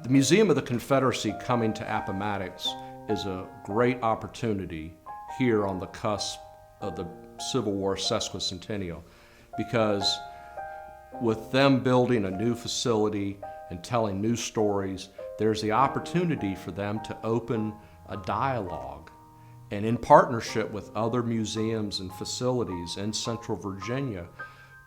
The Museum of the Confederacy coming to Appomattox is a great opportunity here on the cusp of the Civil War sesquicentennial, because with them building a new facility and telling new stories, there's the opportunity for them to open a dialogue, and in partnership with other museums and facilities in Central Virginia,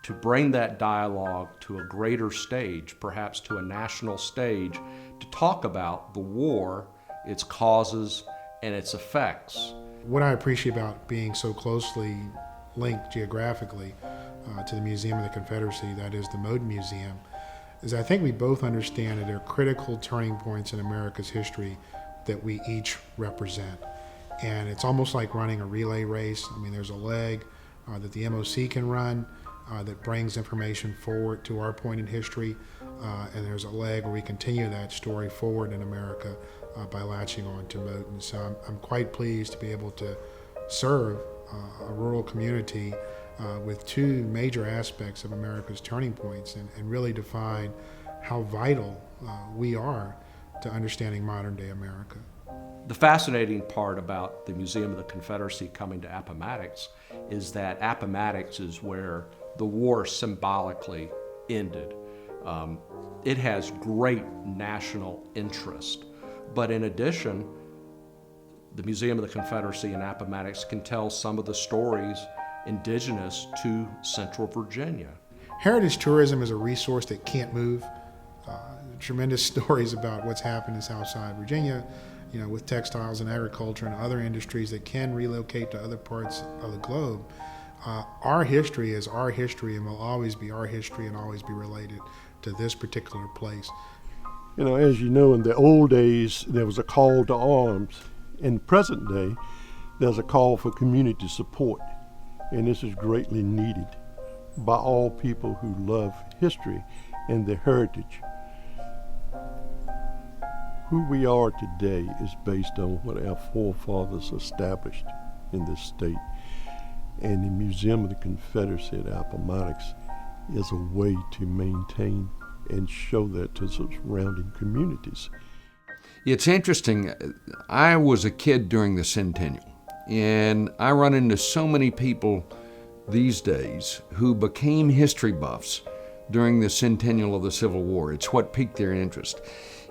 to bring that dialogue to a greater stage, perhaps to a national stage, to talk about the war, its causes, and its effects. What I appreciate about being so closely linked geographically to the Museum of the Confederacy, that is the Moden Museum, is I think we both understand that there are critical turning points in America's history that we each represent. And it's almost like running a relay race. I mean, there's a leg that the MOC can run that brings information forward to our point in history, and there's a leg where we continue that story forward in America by latching on to Moden. So I'm quite pleased to be able to serve a rural community with two major aspects of America's turning points, and really define how vital we are to understanding modern day America. The fascinating part about the Museum of the Confederacy coming to Appomattox is that Appomattox is where the war symbolically ended. It has great national interest, but in addition, the Museum of the Confederacy in Appomattox can tell some of the stories indigenous to Central Virginia. Heritage tourism is a resource that can't move. Tremendous stories about what's happened in Southside Virginia, with textiles and agriculture and other industries that can relocate to other parts of the globe. Our history is our history and will always be our history and always be related to this particular place. As you know, in the old days, there was a call to arms. In present day, there's a call for community support, and this is greatly needed by all people who love history and their heritage. Who we are today is based on what our forefathers established in this state. And the Museum of the Confederacy at Appomattox is a way to maintain and show that to surrounding communities. It's interesting. I was a kid during the centennial, and I run into so many people these days who became history buffs during the centennial of the Civil War. It's what piqued their interest.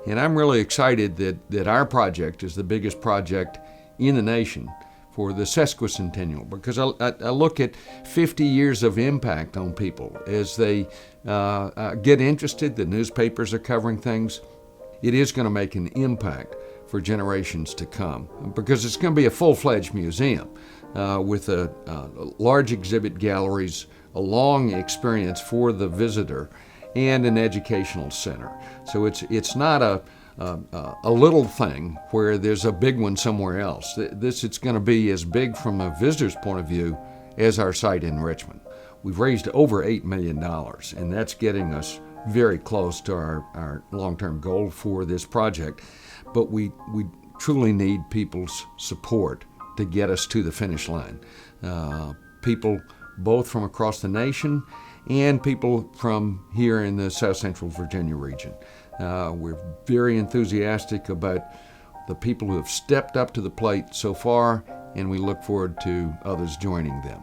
And I'm really excited that our project is the biggest project in the nation for the sesquicentennial, because I look at 50 years of impact on people as they get interested. The newspapers are covering things. It is going to make an impact for generations to come, because it's going to be a full-fledged museum with a large exhibit galleries, a long experience for the visitor, and an educational center. So it's not a little thing where there's a big one somewhere else. It's going to be as big from a visitor's point of view as our site in Richmond. We've raised over $8 million, and that's getting us very close to our long-term goal for this project. But we truly need people's support to get us to the finish line. People both from across the nation and people from here in the South Central Virginia region. We're very enthusiastic about the people who have stepped up to the plate so far, and we look forward to others joining them.